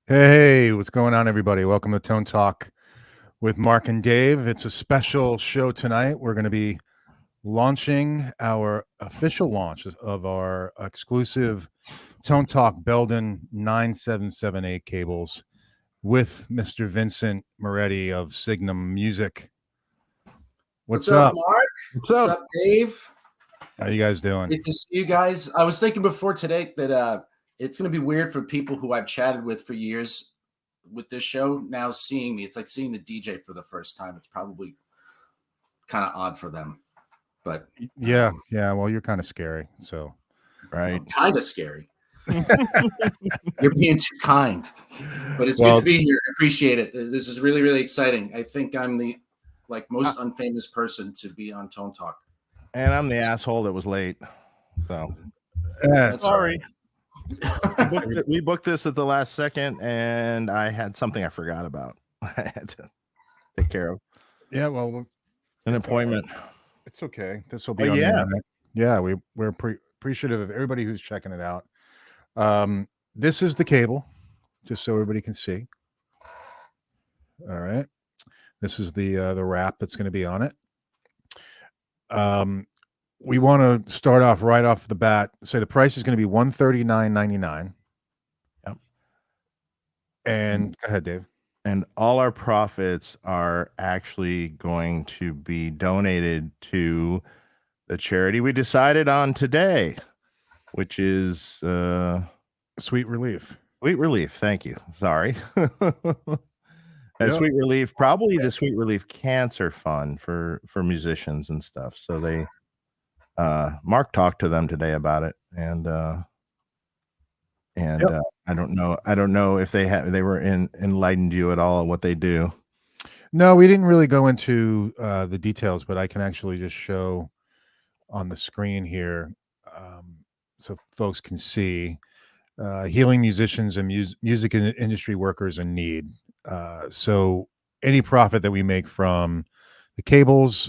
Hey, what's going on, everybody? Welcome to Tone Talk with Mark and Dave. It's a special show tonight. We're going to be launching our official launch of our exclusive Tone Talk Belden 9778 cables with Mr. Vincent Moretti of Signum Music. What's up, Mark? What's What's up? up, Dave? How you guys doing? Good to see you guys. I was thinking before today that it's going to be weird for people who I've chatted with for years with this show now seeing me. It's like seeing the DJ for the first time. It's probably kind of odd for them, but Yeah. Well, you're kind of scary, so Right. kind of scary. You're being too kind, but it's good Well, to be here. I appreciate it. This is really, really exciting. I think I'm the most unfamous person to be on Tone Talk. And I'm the asshole that was late. So That's sorry. We booked this at the last second, and I had something I forgot about. I had to take care of. Yeah, well, An appointment. It's okay. This will be Oh, on the yeah. internet. Yeah, we're appreciative of everybody who's checking it out. This is the cable, just so everybody can see. All right. This is the wrap that's going to be on it. We want to start off right off the bat. Say the price is going to be $139.99. Yep. And go ahead, Dave. And all our profits are actually going to be donated to the charity we decided on today, which is Sweet Relief. Sweet Relief. Thank you. Sorry. Sweet Relief, probably the Sweet Relief Cancer Fund for musicians and stuff. So they Mark talked to them today about it, and I don't know if they were enlightened you at all on what they do. No, we didn't really go into the details, but I can actually just show on the screen here so folks can see healing musicians and music industry workers in need. So any profit that we make from the cables,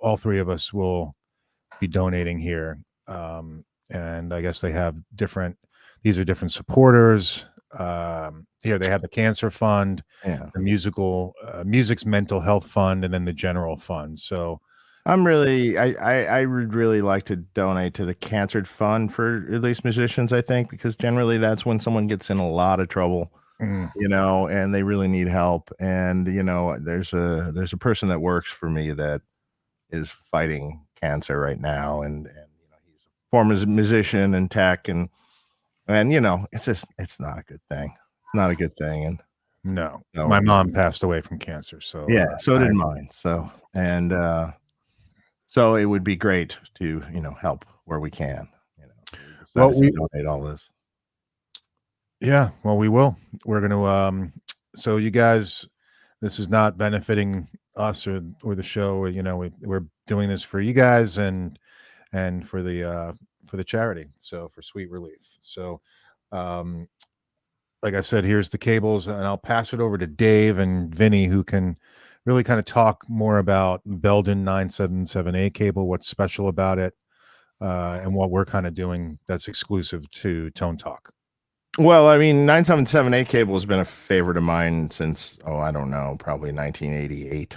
all three of us will be donating here. And I guess they have these are different supporters. Here they have the Cancer Fund, the Music's Mental Health Fund, and then the General Fund. So I would really like to donate to the Cancer Fund for at least musicians, I think, because generally that's when someone gets in a lot of trouble, and they really need help. And, there's a person that works for me that is fighting cancer right now. And he's a former musician and tech and it's not a good thing. It's not a good thing. And no, my mom passed away from cancer. So so did mine. So, and, so it would be great to, help where we can. Well, we donate all this. Yeah, well, we will. We're going to. So you guys, this is not benefiting us or the show. We're doing this for you guys and for the charity. So for Sweet Relief. So, like I said, here's the cables, and I'll pass it over to Dave and Vinny, who can really kind of talk more about Belden 9778 cable, what's special about it, and what we're kind of doing that's exclusive to Tone Talk. Well, I mean, 9778 cable has been a favorite of mine since, probably 1988.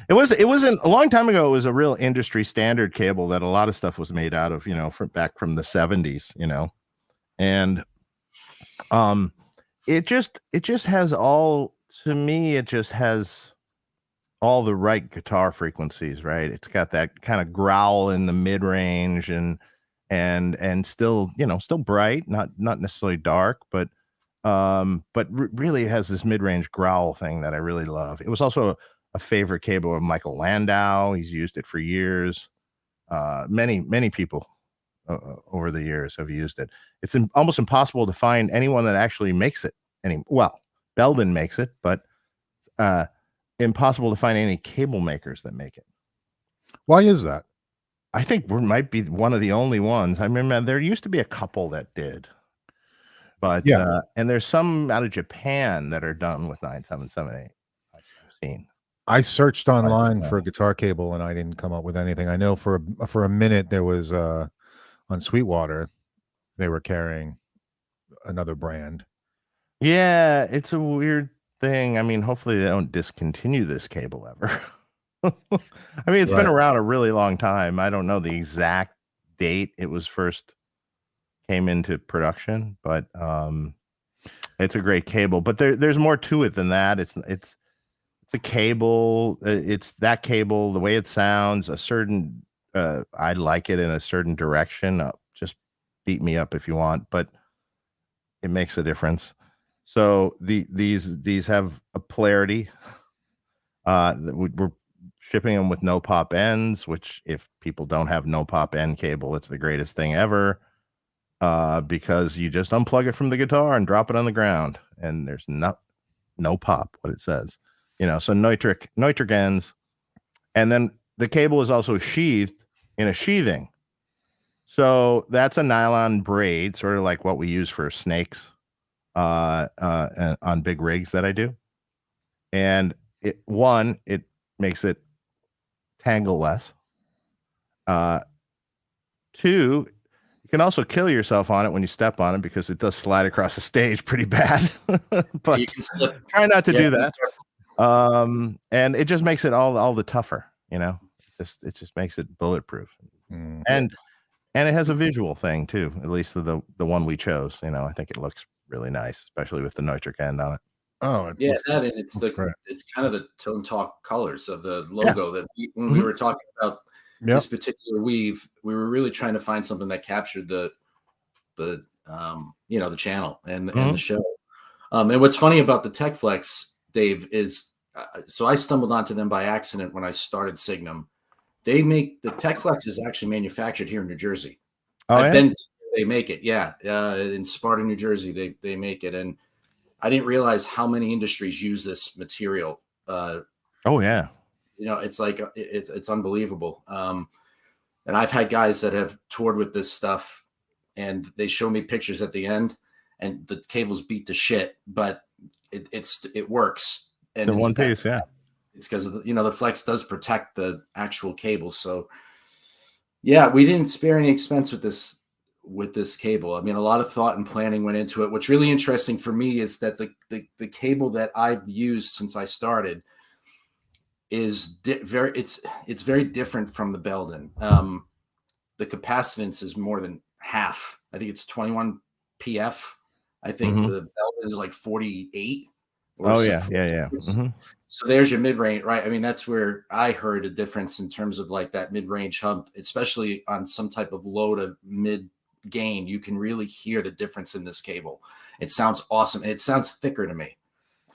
It wasn't a long time ago. It was a real industry standard cable that a lot of stuff was made out of, back from the 70s, and it just has all the right guitar frequencies, right? It's got that kind of growl in the mid range and still, still bright, not necessarily dark, but really it has this mid range growl thing that I really love. It was also a favorite cable of Michael Landau. He's used it for years. Many people over the years have used it. It's almost impossible to find anyone that actually makes it. Belden makes it, but impossible to find any cable makers that make it. Why is that? I think we might be one of the only ones. I remember there used to be a couple that did, but and there's some out of Japan that are done with 9778. I've seen. I searched online for a guitar cable and I didn't come up with anything. I know for a minute there was on Sweetwater they were carrying another brand. Yeah, it's a weird thing. I mean, hopefully they don't discontinue this cable ever. I mean, it's been Right. around a really long time. I don't know the exact date it was first came into production, but it's a great cable. But there's more to it than that. It's a cable. It's that cable, the way it sounds, a certain I like it in a certain direction. Just beat me up if you want, but it makes a difference. So these have a polarity. We're shipping them with no pop ends, which if people don't have no pop end cable, it's the greatest thing ever. Because you just unplug it from the guitar and drop it on the ground, and there's no pop. What it says, so nitric ends, and then the cable is also sheathed in a sheathing. So that's a nylon braid, sort of like what we use for snakes on big rigs that I do. And it makes it tangle less. Two, you can also kill yourself on it when you step on it because it does slide across the stage pretty bad. But You can slip. try not to Yeah. do that. And it just makes it all the tougher, It just makes it bulletproof. And it has a visual thing too, at least the one we chose. I think it looks really nice, especially with the nitric end on it. Oh, Yeah, that and it's great. it's kind of the tone talk colors of the logo that when we were talking about this particular weave, we were really trying to find something that captured the channel and the show. And what's funny about the Tech Flex, Dave, is so I stumbled onto them by accident when I started Signum. The Tech Flex is actually manufactured here in New Jersey. They make it, in Sparta, New Jersey. They make it, and I didn't realize how many industries use this material. It's like it's unbelievable. And I've had guys that have toured with this stuff, and they show me pictures at the end, and the cable's beat to shit, but it works. And in one piece, yeah. It's because the Flex does protect the actual cable. So yeah, we didn't spare any expense with this cable. I mean, a lot of thought and planning went into it. What's really interesting for me is that the cable that I've used since I started is it's very different from the Belden. The capacitance is more than half. I think it's 21 PF. I think the Belden is like 48. Yeah. So there's your mid-range, right? I mean, that's where I heard a difference in terms of like that mid-range hump, especially on some type of low to mid gain. You can really hear the difference in this cable. It sounds awesome, and it sounds thicker to me.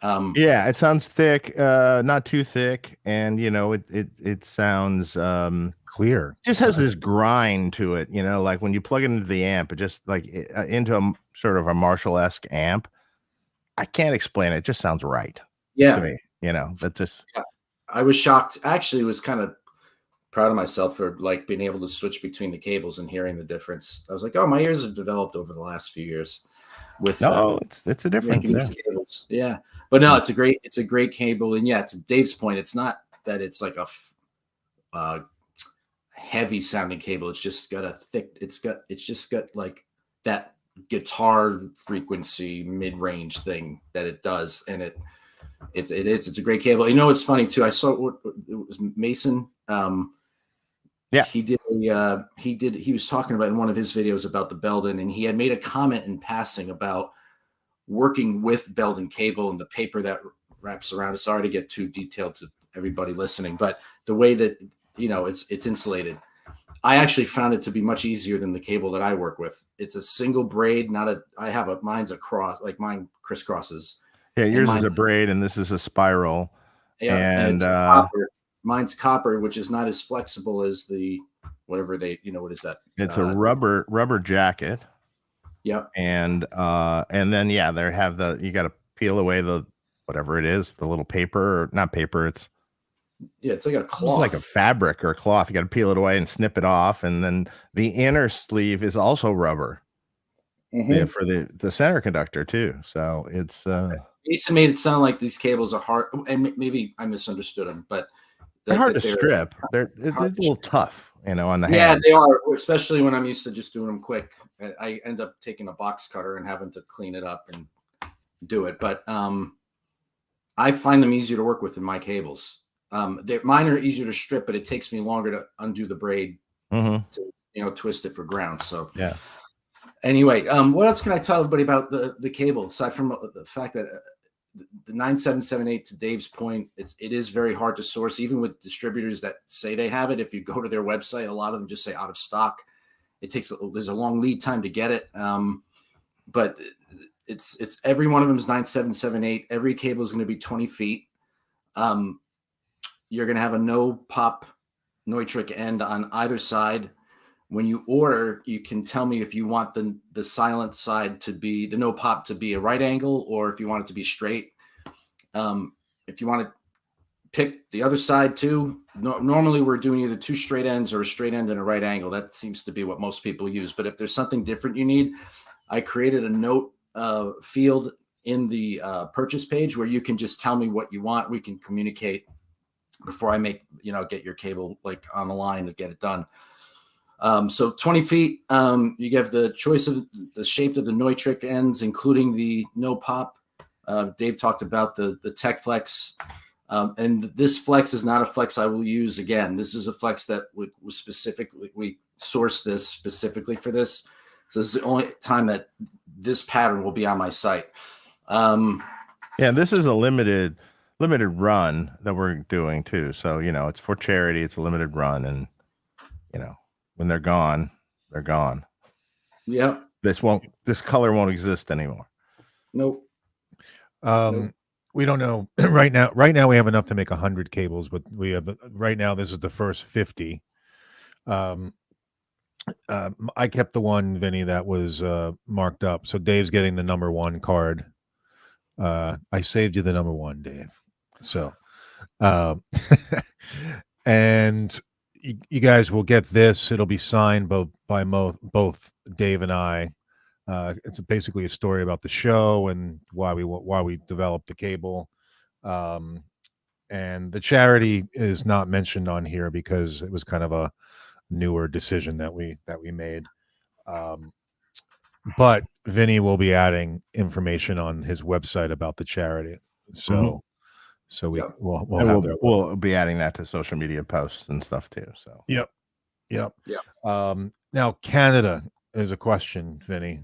It sounds thick, not too thick, and it sounds clear. Just has this grind to it, like when you plug it into the amp, it just like into a sort of a Marshall-esque amp. I can't explain it. It just sounds right. Yeah. To me, that's just. Yeah. I was shocked. Actually, was kind of proud of myself for like being able to switch between the cables and hearing the difference. I was like, oh, my ears have developed over the last few years. It's a difference. These cables. Yeah, but no, it's a great cable, and yeah, to Dave's point, it's not that it's like a heavy sounding cable. It's just got it's just got like that guitar frequency mid-range thing that it does, and it's a great cable. It's funny too. I saw it was Mason. He was talking about in one of his videos about the Belden, and he had made a comment in passing about working with Belden cable and the paper that wraps around it. Sorry to get too detailed to everybody listening, but the way that it's insulated, I actually found it to be much easier than the cable that I work with. It's a single braid, mine's a cross, like mine crisscrosses. Yeah, yours is a braid and this is a spiral. Yeah, and it's copper. Mine's copper, which is not as flexible as the whatever what is that? It's a rubber jacket. Yep. And then they have you got to peel away the whatever it is, the little paper, or not paper, it's like a cloth. It's like a fabric or a cloth. You got to peel it away and snip it off, and then the inner sleeve is also rubber. For the center conductor too. So it's Mason made it sound like these cables are hard, and maybe I misunderstood him, but they're hard to strip. They're a little tough. on the Yeah, hand. they are, especially when I'm used to just doing them quick. I end up taking a box cutter and having to clean it up and do it. But I find them easier to work with than my cables. Mine are easier to strip, but it takes me longer to undo the braid to twist it for ground. So yeah. Anyway, what else can I tell everybody about the cable aside from the fact that the 9778, to Dave's point, it is very hard to source, even with distributors that say they have it. If you go to their website, a lot of them just say out of stock. There's a long lead time to get it. But it's every one of them is 9778. Every cable is going to be 20 feet. You're going to have a no pop Neutrik end on either side. When you order, you can tell me if you want the silent side to be the no pop to be a right angle, or if you want it to be straight. If you want to pick the other side too, normally we're doing either two straight ends or a straight end and a right angle. That seems to be what most people use. But if there's something different you need, I created a note field in the purchase page where you can just tell me what you want. We can communicate before I get your cable like on the line to get it done. So 20 feet, you give the choice of the shape of the Neutrik ends, including the no pop. Dave talked about the Tech Flex. And this flex is not a flex I will use again. This is a flex that was specifically, we sourced this specifically for this. So this is the only time that this pattern will be on my site. This is a limited run that we're doing too. So, it's for charity. It's a limited run. And, when they're gone, they're gone. Yeah. This color won't exist anymore. Nope. We don't know right now. Right now we have enough to make 100 cables, but we have right now, this is the first 50. I kept the one, Vinny, that was marked up. So Dave's getting the number 1 card. I saved you the number 1, Dave. So, and you guys will get this. It'll be signed by both Dave and I. It's basically a story about the show and why we developed the cable. And the charity is not mentioned on here because it was kind of a newer decision that we made. But Vinny will be adding information on his website about the charity. So we'll be adding that to social media posts and stuff too. So Yep. Now Canada is a question, Vinny.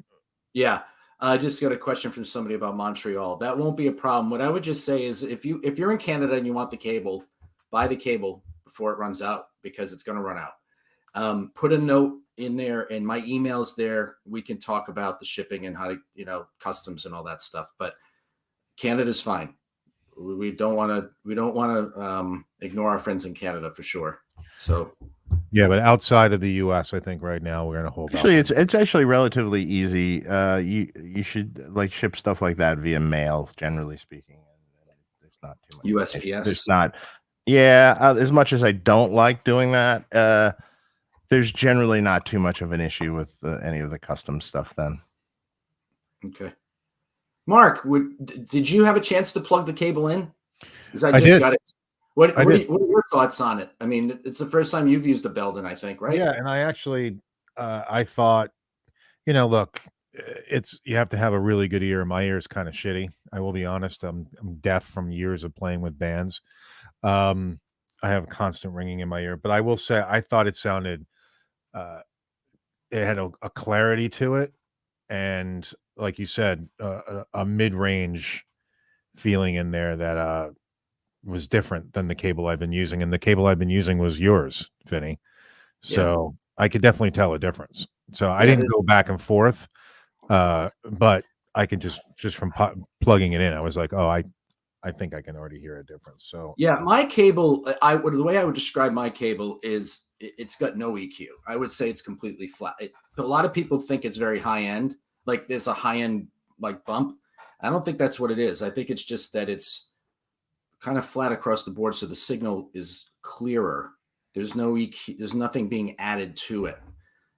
Yeah. I just got a question from somebody about Montreal. That won't be a problem. What I would just say is if you're in Canada and you want the cable, buy the cable before it runs out because it's going to run out. Put a note in there and my email's there. We can talk about the shipping and how to, customs and all that stuff. But Canada's fine. We don't want to ignore our friends in Canada for sure. So yeah, but outside of the U.S., I think right now we're going to hold. Actually, it's actually relatively easy. You should ship stuff like that via mail, generally speaking. There's not too much USPS. There's not. Yeah, as much as I don't like doing that, there's generally not too much of an issue with any of the custom stuff. Then. Okay. Mark, did you have a chance to plug the cable in? Because I just got it. What are your thoughts on it? I mean, it's the first time you've used a Belden, I think, right? Yeah, and I actually, I thought, look, you have to have a really good ear. My ear is kind of shitty. I will be honest. I'm deaf from years of playing with bands. I have constant ringing in my ear, but I will say I thought it sounded, it had a clarity to it, and like you said, a mid-range feeling in there that was different than the cable I've been using, and the cable I've been using was yours, Vinny. So I could definitely tell a difference. So I didn't go back and forth, but I can just from plugging it in, I was like, oh, I think I can already hear a difference. So yeah, my cable, the way I would describe my cable is it's got no EQ. I would say it's completely flat. A lot of people think it's very high end, like there's a high end like bump. I don't think that's what it is. I think it's just that it's kind of flat across the board, so the signal is clearer. There's no EQ. There's nothing being added to it.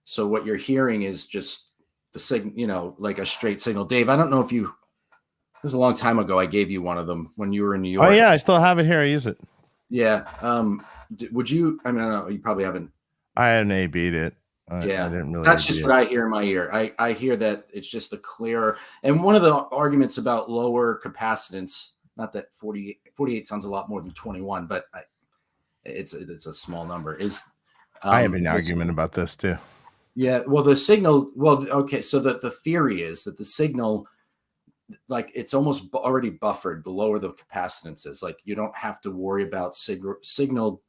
So what you're hearing is just the signal, like a straight signal. Dave, I don't know if it was a long time ago. I gave you one of them when you were in New York. Oh yeah, I still have it here. I use it. Yeah. Would you? I mean, I don't know. You probably haven't I hadn't A-B'd it. I didn't really. That's just what I hear in my ear. I hear that it's just a clearer. And one of the arguments about lower capacitance, not that 48 sounds a lot more than 21, but it's a small number. Is I have an argument about this too. Yeah, well, the signal. Well, okay, so the theory is that the signal, like, it's almost already buffered. The lower the capacitance is, like, you don't have to worry about signal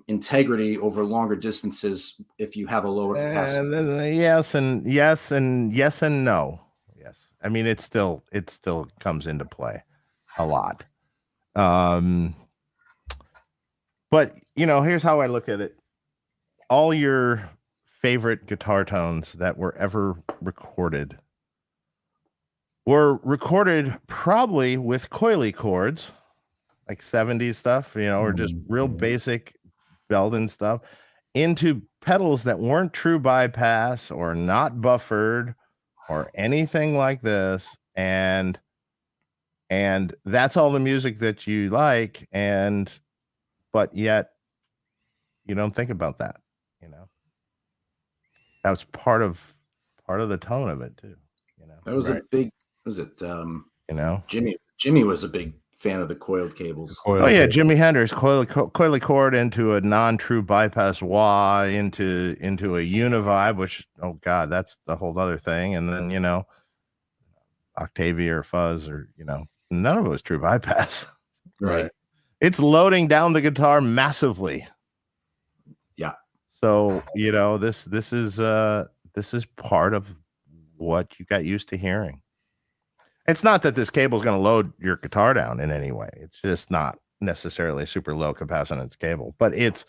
integrity over longer distances if you have a lower capacity. Yes and no. Yes, I mean it still comes into play a lot. But here's how I look at it. All your favorite guitar tones that were ever recorded were recorded probably with coily chords, like 70s stuff, or just real basic Belden stuff, into pedals that weren't true bypass or not buffered or anything like this. And that's all the music that you like. But yet you don't think about that, that was part of the tone of it too. That was a big, was it, Jimmy was a big fan of the coiled cables. Jimi Hendrix, coily cord into a non-true bypass wah, into a univibe, which, oh god, that's the whole other thing. And then Octavia or fuzz, or none of it was true bypass. Right. It's loading down the guitar massively. Yeah. So this is part of what you got used to hearing. It's not that this cable is going to load your guitar down in any way. It's just not necessarily a super low capacitance cable, but it's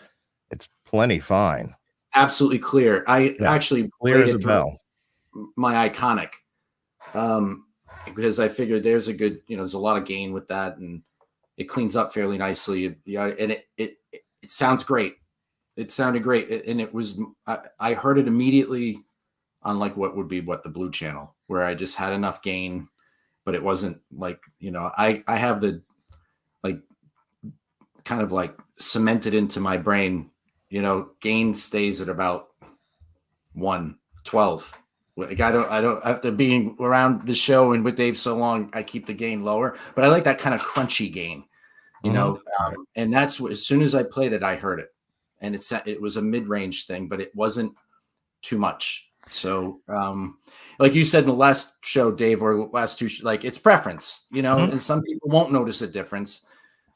plenty fine. It's absolutely clear. I actually clear as a bell. My Iconic, because I figured there's a good, there's a lot of gain with that, and it cleans up fairly nicely. And it sounds great. It sounded great, and it was. I heard it immediately on the Blue channel, where I just had enough gain. But it wasn't like, I have the, like, kind of like cemented into my brain, gain stays at about 112. Like, I don't, after being around the show and with Dave so long, I keep the gain lower, but I like that kind of crunchy gain, and that's what, as soon as I played it, I heard it, and it was a mid-range thing, but it wasn't too much. So, like you said in the last show, Dave, or last two, like, it's preference, and some people won't notice a difference.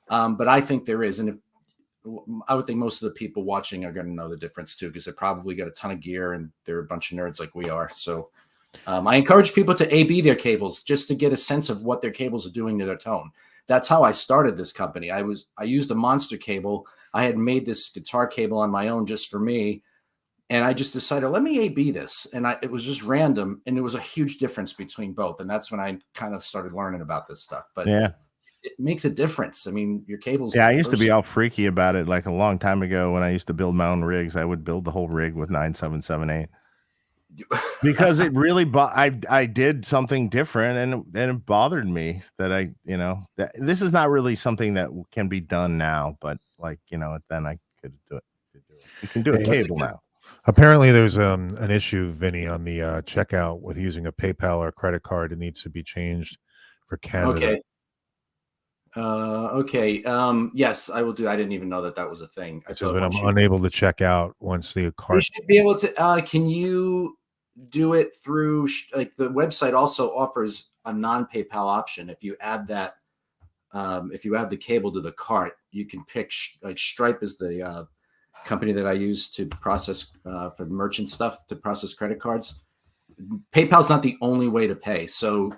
But I think there is. And I would think most of the people watching are going to know the difference too, because they probably got a ton of gear and they're a bunch of nerds like we are. So, I encourage people to A/B their cables just to get a sense of what their cables are doing to their tone. That's how I started this company. I used a monster cable. I had made this guitar cable on my own just for me. And I just decided, let me A/B this. And it was just random. And there was a huge difference between both. And that's when I kind of started learning about this stuff. But yeah, it makes a difference. I mean, your cables. Yeah, I used to be all freaky about it. Like a long time ago when I used to build my own rigs, I would build the whole rig with 9778. Because it really, I did something different, and it bothered me that that this is not really something that can be done now. But then I could do it. You can do a cable now. Apparently, there's an issue, Vinny, on the checkout with using a PayPal or credit card. It needs to be changed for Canada. Okay. Yes, I will do. I didn't even know that was a thing. I'm unable to check out once the card. You should be able to. Can you do it through like the website also offers a non-PayPal option? If you add that, if you add the cable to the cart, you can pick like Stripe is the company that I use to process for the merchant stuff, to process credit cards. PayPal's not the only way to pay. So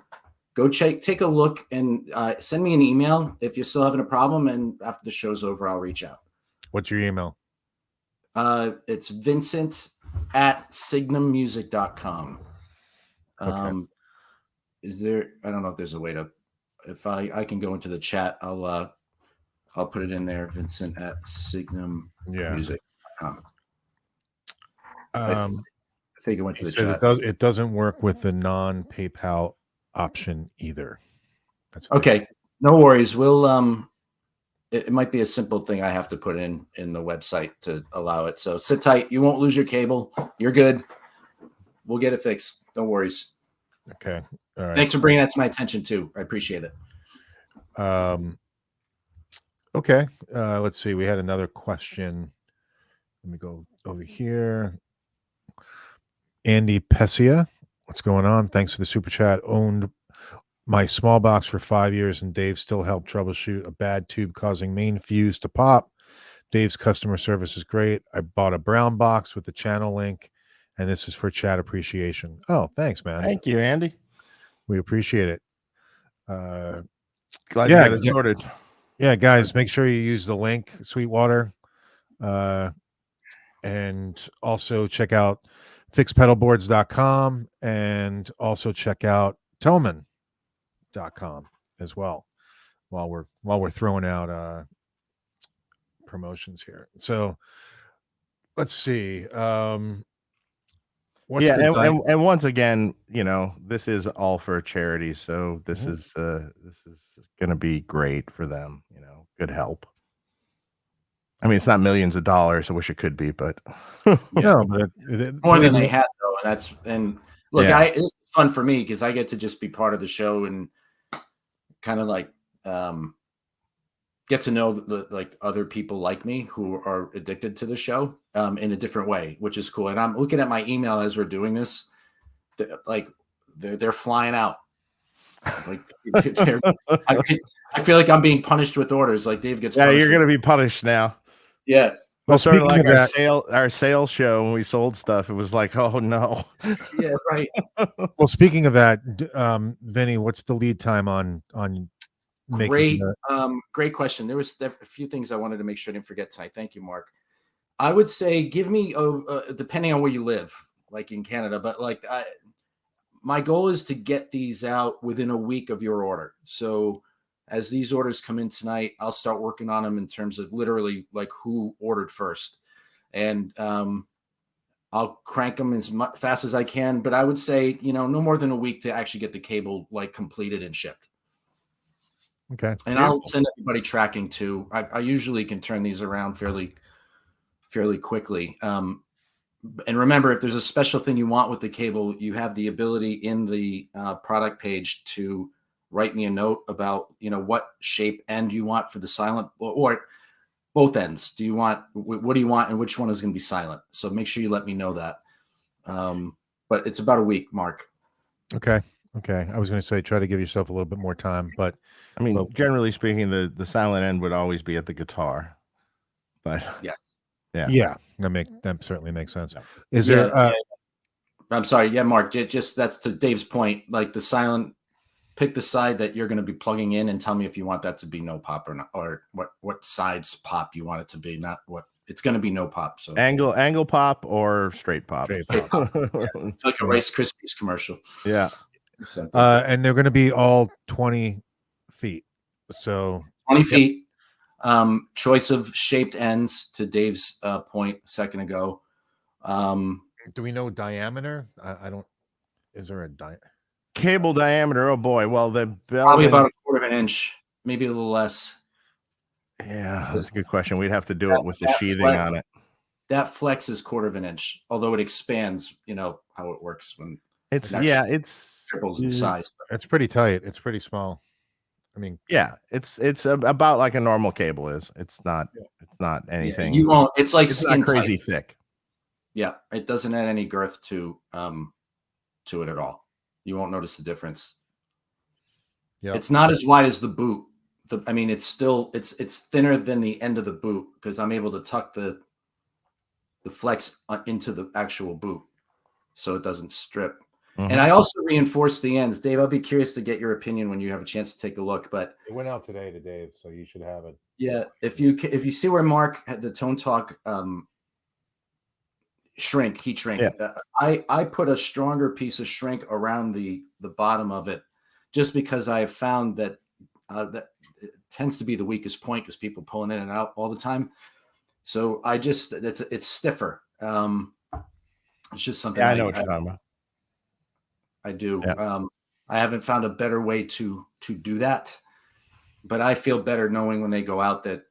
go take a look, and send me an email if you're still having a problem. And after the show's over, I'll reach out. What's your email? It's Vincent@signummusic.com. Okay. Is there, I don't know if there's a way to, if I can go into the chat, I'll put it in there. Vincent@signummusic.com. I think it went to the chat. It doesn't work with the non-PayPal option either. Okay. No worries. We'll it might be a simple thing I have to put in the website to allow it. So sit tight. You won't lose your cable. You're good. We'll get it fixed. No worries. Okay. All right. Thanks for bringing that to my attention too. I appreciate it. Okay. Let's see. We had another question. Let me go over here. Andy Pessia, what's going on? Thanks for the super chat. Owned my small box for 5 years, and Dave still helped troubleshoot a bad tube causing main fuse to pop. Dave's customer service is great. I bought a brown box with the channel link, and this is for chat appreciation. Oh, thanks, man. Thank you, Andy. We appreciate it. Glad you got it sorted. Yeah, guys, make sure you use the link, Sweetwater. And also check out fixpedalboards.com and also check out Thomann.com as well while we're throwing out promotions here. So let's see. And once again, this is all for charity, so this is going to be great for them. Good help. I mean, it's not millions of dollars. I wish it could be, but no, but more than they had though. And look, Yeah. this is fun for me because I get to just be part of the show and kind of like get to know like other people like me who are addicted to the show in a different way, which is cool. And I'm looking at my email as we're doing this, they're flying out. Like I feel like I'm being punished with orders. Like Dave gets. Yeah, you're going to be punished now. Yeah. Well, sort of like our sales show when we sold stuff. It was like, oh no. Yeah, right. Well, speaking of that, Vinny, what's the lead time on great question. There was a few things I wanted to make sure I didn't forget tonight. Thank you, Mark. I would say give me depending on where you live, like in Canada, but like my goal is to get these out within a week of your order. So as these orders come in tonight, I'll start working on them in terms of literally like who ordered first. And I'll crank them as fast as I can. But I would say, no more than a week to actually get the cable like completed and shipped. Okay. And I'll send everybody tracking too. I usually can turn these around fairly quickly. And remember, if there's a special thing you want with the cable, you have the ability in the product page to write me a note about, what shape end you want for the silent or both ends. What do you want and which one is going to be silent? So make sure you let me know that. But it's about a week, Mark. Okay. I was going to say, try to give yourself a little bit more time, but I mean, generally speaking, the silent end would always be at the guitar, but yes. Yeah, that certainly makes sense. Is there? I'm sorry. Yeah, Mark. Just that's to Dave's point. Like the silent, pick the side that you're going to be plugging in, and tell me if you want that to be no pop or not, or what sides pop you want it to be. Not what it's going to be no pop. So angle pop or straight pop. Straight pop. Yeah. It's like a Rice Krispies commercial. Yeah. And they're going to be all 20 feet. So 20 feet. Choice of shaped ends to Dave's point a second ago. Do we know diameter? I don't. Is there a cable diameter? Oh boy. Well, probably about a quarter of an inch, maybe a little less. Yeah, that's a good question. We'd have to do it with the sheathing on it. That flex is quarter of an inch, although it expands. You know how it works when it's triples in size. It's pretty tight. It's pretty small. I mean, yeah, it's about like a normal cable is. It's not anything. Yeah, you won't. It's like it's not crazy thick. Yeah, it doesn't add any girth to it at all. You won't notice the difference. Yeah, it's not as wide as the boot. It's still it's thinner than the end of the boot because I'm able to tuck the flex into the actual boot, so it doesn't strip. Mm-hmm. And I also reinforce the ends. Dave, I'll be curious to get your opinion when you have a chance to take a look. But it went out today to Dave, so you should have it. Yeah, if you see where Mark had the Tone Talk heat shrink. Yeah. I put a stronger piece of shrink around the bottom of it, just because I have found that that it tends to be the weakest point because people pulling in and out all the time. So it's stiffer. It's just something. Yeah, I know what you're talking about. I do. Yeah. I haven't found a better way to do that. but I feel better knowing when they go out that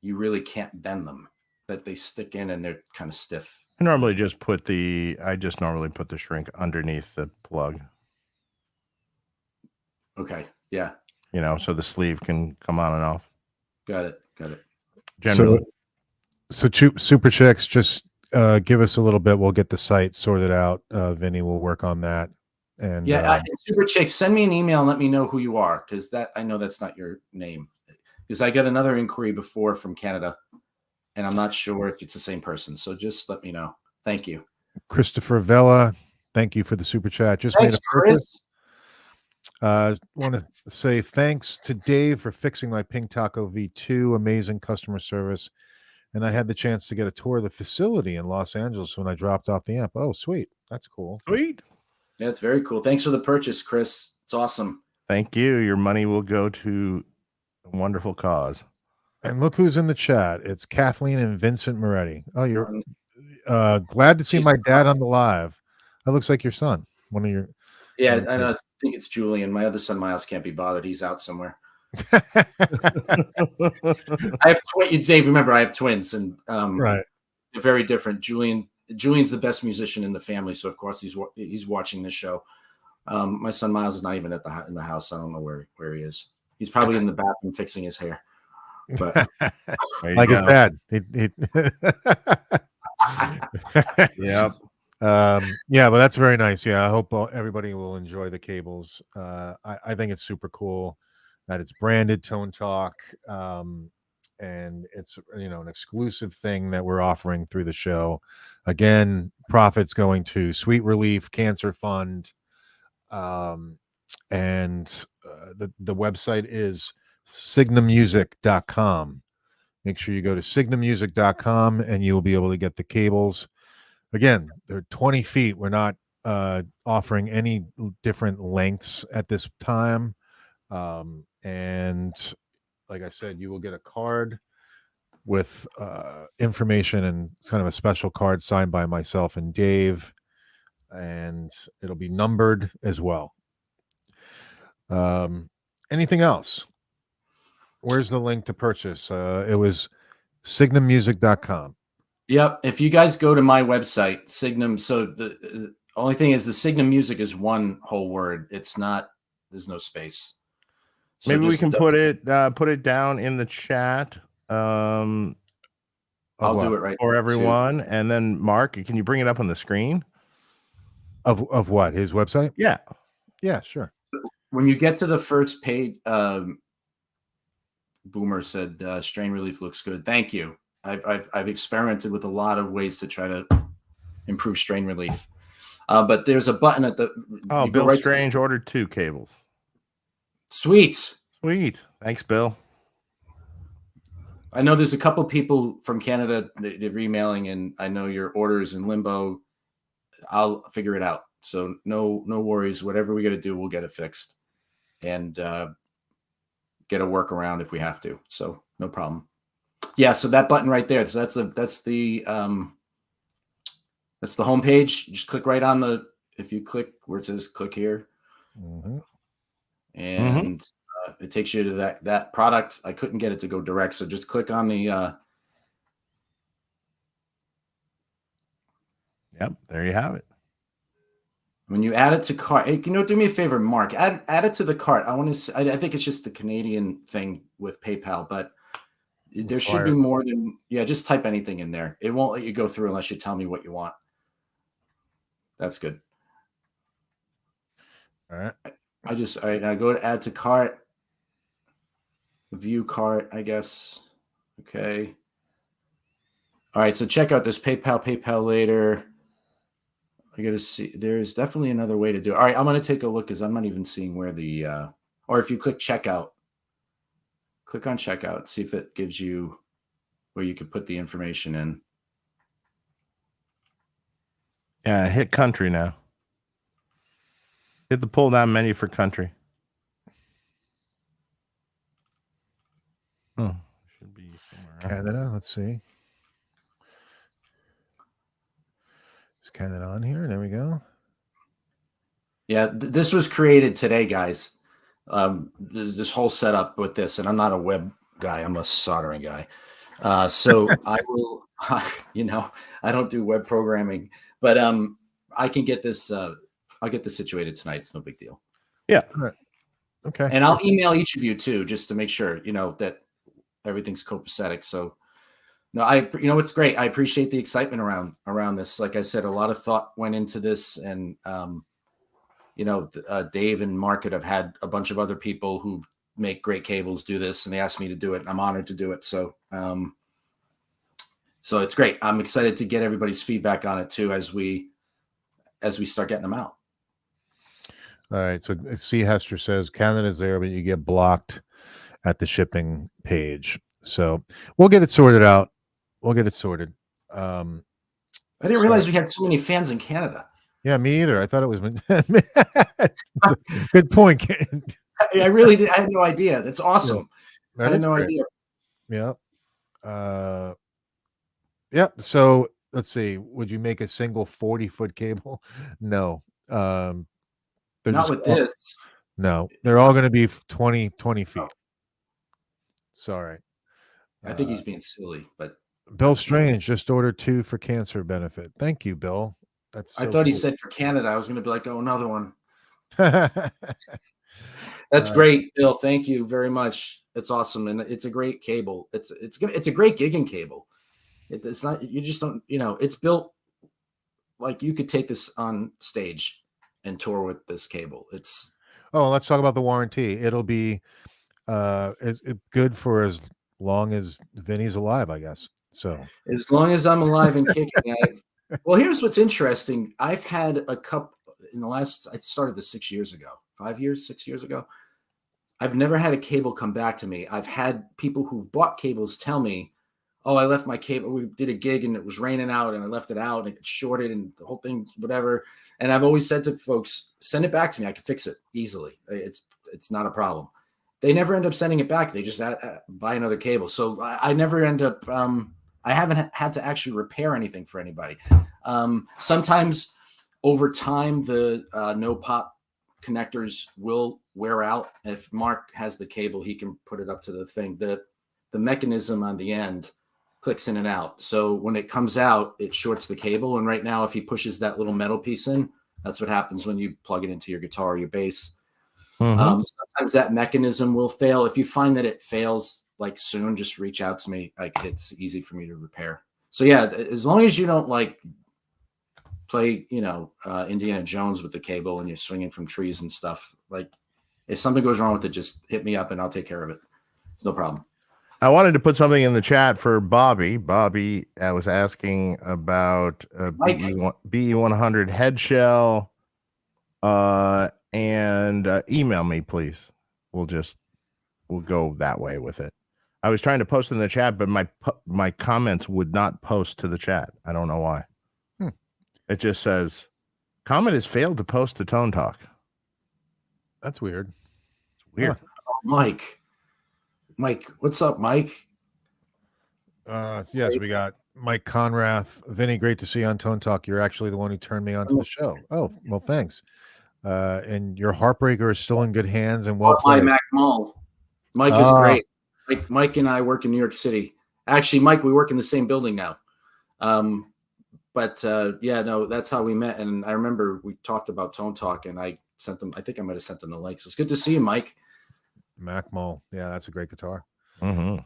you really can't bend them, that they stick in and they're kind of stiff. I normally just put the shrink underneath the plug. Okay. Yeah. So the sleeve can come on and off. Got it. So Super Chicks, just give us a little bit. We'll get the site sorted out. Vinny will work on that. And Super Chick, send me an email and let me know who you are, because I know that's not your name. Because I got another inquiry before from Canada, and I'm not sure if it's the same person. So just let me know. Thank you. Christopher Vella, thank you for the super chat. Just Thanks, made a purchase. Want to say thanks to Dave for fixing my Pink Taco V2. Amazing customer service. And I had the chance to get a tour of the facility in Los Angeles when I dropped off the amp. Oh, sweet. That's cool. Sweet. Yeah, it's very cool. Thanks for the purchase, Chris. It's awesome. Thank you. Your money will go to a wonderful cause. And look who's in the chat. It's Kathleen and Vincent Moretti. Oh, you're glad to see my dad on the live. That looks like your son. One of your. Yeah, I know. I think it's Julian. My other son, Miles, can't be bothered. He's out somewhere. I have Dave. Remember, I have twins, and right, they're very different. Julian's the best musician in the family, so of course he's watching this show. My son Miles is not even in the house. I don't know where he is. He's probably in the bathroom fixing his hair. But like his dad. Yep. Yeah, but that's very nice. Yeah, I hope everybody will enjoy the cables. I think it's super cool that it's branded Tone Talk, and it's an exclusive thing that we're offering through the show. Again, profits going to Sweet Relief Cancer Fund, and the website is signummusic.com. Make sure you go to signummusic.com and you will be able to get the cables. Again, they're 20 feet. We're not offering any different lengths at this time. And like I said, you will get a card with information and kind of a special card signed by myself and Dave. And it'll be numbered as well. Anything else? Where's the link to purchase? It was signummusic.com. Yep. If you guys go to my website, Signum, so the only thing is the Signum Music is one whole word. It's not, there's no space. So maybe we can put it down in the chat. I'll do it right for everyone. Too. And then Mark, can you bring it up on the screen? Of what? His website? Yeah. Yeah, sure. When you get to the first page, Boomer said, strain relief looks good. Thank you. I've experimented with a lot of ways to try to improve strain relief. But there's a button at the. Oh, Bill Strange ordered 2 cables. Sweet. Thanks, Bill. I know there's a couple people from Canada. They're emailing, and I know your order is in limbo. I'll figure it out. So no worries. Whatever we got to do, we'll get it fixed, and get a workaround if we have to. So no problem. Yeah. So that button right there. So that's the home page. Just click right on the. If you click where it says click here, and it takes you to that product. I couldn't get it to go direct, so just click on the. Yep, there you have it. When you add it to cart, hey, do me a favor, Mark. Add it to the cart. I think it's just the Canadian thing with PayPal, but there should be more than just type anything in there. It won't let you go through unless you tell me what you want. That's good. All right. All right, now go to add to cart. View cart, I guess. Okay. All right, so check out this PayPal later. I got to see. There's definitely another way to do it. All right, I'm going to take a look because I'm not even seeing where the or if you click checkout, click on checkout, see if it gives you where you could put the information in. Yeah, hit country now. Hit the pull down menu for country. Oh, should be somewhere. Canada, let's see. Is Canada on here? There we go. Yeah, this was created today, guys. There's this whole setup with this, and I'm not a web guy. I'm a soldering guy. So I will, I don't do web programming, but I can get this. I'll get this situated tonight. It's no big deal. Yeah. All right. Okay. And I'll email each of you too, just to make sure that everything's copacetic. So no, it's great. I appreciate the excitement around this. Like I said, a lot of thought went into this, and Dave and Mark have had a bunch of other people who make great cables do this, and they asked me to do it, and I'm honored to do it. So, so it's great. I'm excited to get everybody's feedback on it too, as we start getting them out. All right. So C. Hester says Canada's there, but you get blocked at the shipping page. So we'll get it sorted out. We'll get it sorted. I didn't realize we had so many fans in Canada. Yeah, me either. I thought it was good point. I really did. I had no idea. That's awesome. Yeah, I had no idea. Yeah. Yeah. So let's see. Would you make a single 40-foot cable? No. Not with this. No, they're all going to be 20 feet. Sorry. I think he's being silly, but Bill Strange just ordered 2 for cancer benefit. Thank you, Bill. That's I thought he said for Canada. I was going to be like, oh, another one. That's great, Bill. Thank you very much. It's awesome, and it's a great cable. It's a great gigging cable. It's not, you just don't, it's built like you could take this on stage and tour with this cable. Let's talk about the warranty. It'll be it's good for as long as Vinny's alive, I guess. So as long as I'm alive and kicking. Well, here's what's interesting. I've had a couple in the last, I started this 6 years ago, 6 years ago. I've never had a cable come back to me. I've had people who've bought cables tell me, oh, I left my cable. We did a gig and it was raining out and I left it out and it shorted and the whole thing, whatever. And I've always said to folks, send it back to me. I can fix it easily. It's not a problem. They never end up sending it back. They just buy another cable. So I never end up, I haven't had to actually repair anything for anybody. Sometimes over time, the no pop connectors will wear out. If Mark has the cable, he can put it up to the thing. The mechanism on the end clicks in and out. So when it comes out, it shorts the cable. And right now, if he pushes that little metal piece in, that's what happens when you plug it into your guitar or your bass. Mm-hmm. Sometimes that mechanism will fail. If you find that it fails like soon, just reach out to me. Like, it's easy for me to repair. So yeah, as long as you don't like play, Indiana Jones with the cable and you're swinging from trees and stuff, like if something goes wrong with it, just hit me up and I'll take care of it. It's no problem. I wanted to put something in the chat for Bobby. Bobby was asking about BE100 head shell, and email me, please. We'll go that way with it. I was trying to post in the chat, but my comments would not post to the chat. I don't know why. It just says comment has failed to post to Tone Talk. That's weird. It's weird. Oh, Mike, what's up, Mike? Yes, we got Mike Conrath. Vinny, great to see you on Tone Talk. You're actually the one who turned me onto the show. Oh, well, thanks. And your Heartbreaker is still in good hands and well played. Mac Mall. Mike is great. Mike and I work in New York City. Actually, Mike, we work in the same building now. But that's how we met. And I remember we talked about Tone Talk, and I sent them. I think I might have sent them the link. So it's good to see you, Mike. Mac Mall. Yeah, that's a great guitar. Mm-hmm.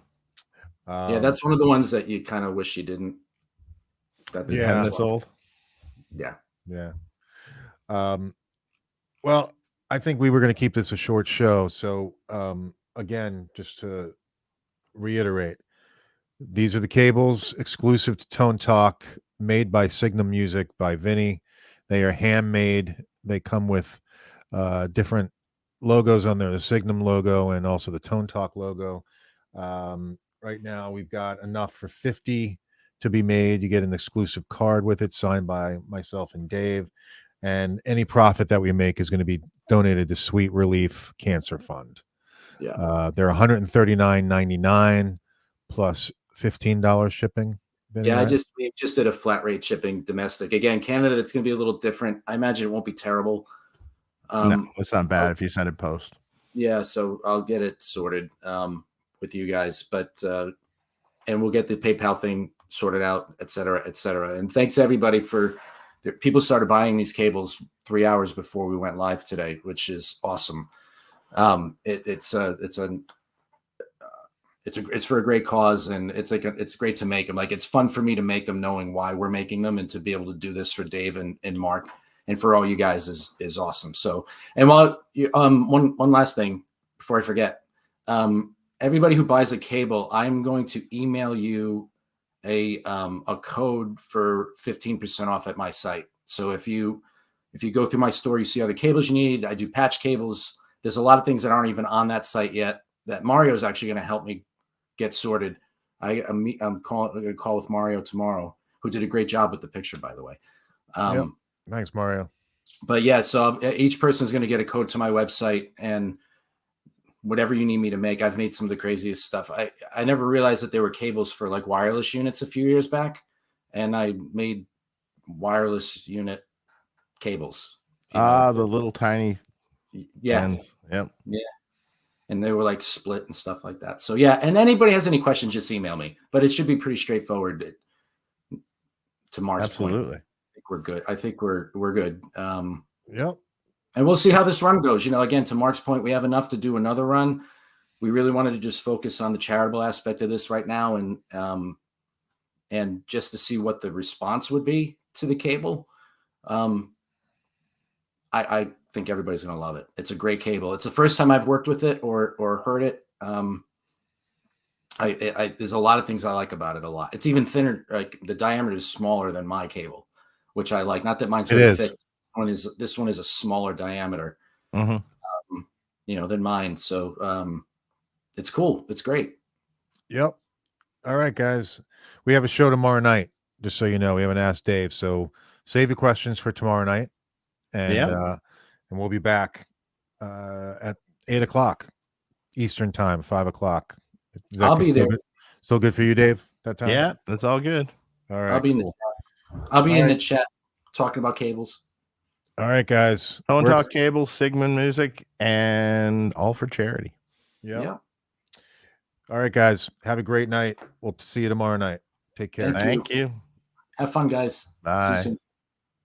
Yeah, that's one of the ones that you kind of wish you didn't. That's old. Yeah. Yeah. Well, I think we were going to keep this a short show. So again, just to reiterate, these are the cables exclusive to Tone Talk, made by Signum Music by Vinny. They are handmade. They come with different logos on there, the Signum logo and also the Tone Talk logo. Right now, we've got enough for 50 to be made. You get an exclusive card with it signed by myself and Dave. And any profit that we make is going to be donated to Sweet Relief Cancer Fund. Yeah. They're $139.99 plus $15 shipping. Vinny, yeah, right? We just did a flat rate shipping domestic. Again, Canada, that's going to be a little different. I imagine it won't be terrible. No, it's not bad if you send it post. Yeah, so I'll get it sorted with you guys, but and we'll get the PayPal thing sorted out, et cetera, et cetera. And thanks everybody for people started buying these cables 3 hours before we went live today, which is awesome. It's for a great cause, and it's great to make them. Like, it's fun for me to make them, knowing why we're making them, and to be able to do this for Dave and Mark and for all you guys is awesome. So, and while you, one last thing before I forget, everybody who buys a cable, I'm going to email you a code for 15% off at my site. So if you go through my store, you see other cables you need. I do patch cables. There's a lot of things that aren't even on that site yet that Mario is actually going to help me get sorted. I'm going to call with Mario tomorrow, who did a great job with the picture, by the way. Yep. Thanks, Mario. But yeah, so each person is going to get a code to my website, and whatever you need me to make. I've made some of the craziest stuff. I never realized that there were cables for like wireless units a few years back, and I made wireless unit cables. The little tiny ends. Yep. Yeah. And they were like split and stuff like that. So yeah, and anybody has any questions, just email me. But it should be pretty straightforward. To Mark's Absolutely. point, I think we're good. I think we're good. Yep. And we'll see how this run goes. Again, to Mark's point, we have enough to do another run. We really wanted to just focus on the charitable aspect of this right now, and just to see what the response would be to the cable. I think everybody's going to love it. It's a great cable. It's the first time I've worked with it or heard it. There's a lot of things I like about it a lot. It's even thinner. Like, the diameter is smaller than my cable, which I like. Not that mine's very thick. This one is a smaller diameter, than mine. So it's cool. It's great. Yep. All right, guys. We have a show tomorrow night, just so you know. We haven't asked Dave, so save your questions for tomorrow night. And we'll be back at 8:00 Eastern time, 5:00. I'll be there. Still good for you, Dave? That time? Yeah, that's all good. All right. I'll be in the chat talking about cables. All right, guys. Thomann Talk Cable, Signum Music, and all for charity. Yeah. All right, guys. Have a great night. We'll see you tomorrow night. Take care. Thank you. Have fun, guys. Bye. See you soon.